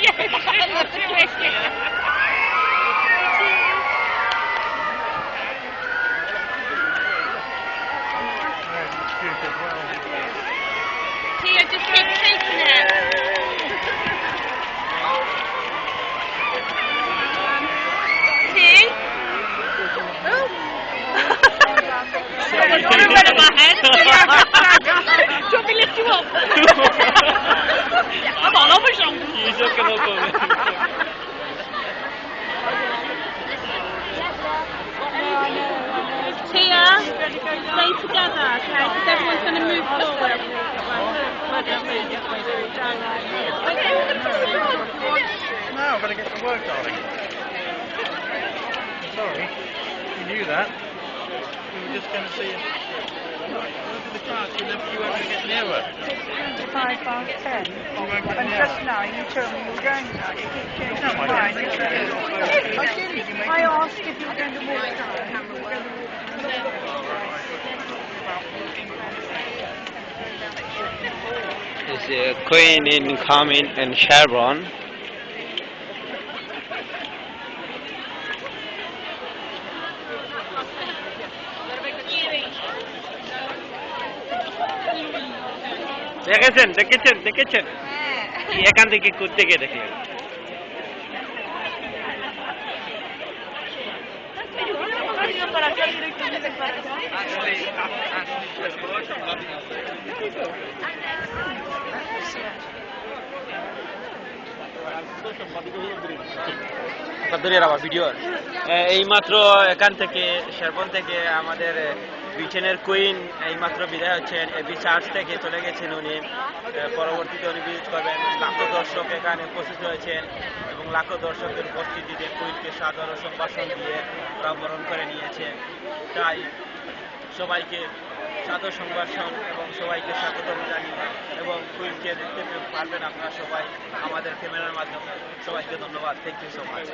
Tia, just keep taking it. See? Oh. Someone's got a red on my head. Do you want me to lift you up? Come on, over shoulder. He's not going to go. Tia, stay together, okay? Because everyone's going to move forward. No, I've got to get to work, darling. Sorry, you knew that. We were just going to see you. Look at the clock, you won't get nearer. 10:05. And just now you told me you were going now. You keep changing No, your I mind. didn't. I didn't. I asked if you were going to walk down. Is Queen incoming in Chevron. দেখেছেন এখান থেকে ঘুরতে গিয়ে দেখে এইমাত্র এখান থেকে শেরবন থেকে আমাদের ব্রিটেনের কুইন এইমাত্র বিদায় হচ্ছেন এবি চার্চ থেকে চলে গেছেন উনি পরবর্তীতে উনি ভিজিট করবেন লাখো দর্শক এখানে উপস্থিত হয়েছেন এবং লাখো দর্শকের উপস্থিতিতে কুইনকে সাদর সম্ভাষণ দিয়ে বরণ করে নিয়েছে তাই সবাইকে সাদর সম্ভাষণ এবং সবাইকে স্বাগতম জানিয়ে এবং কুইনকে দেখতে পারবেন আপনারা সবাই আমাদের ক্যামেরার মাধ্যমে সবাইকে ধন্যবাদ থ্যাংক ইউ সো মাচ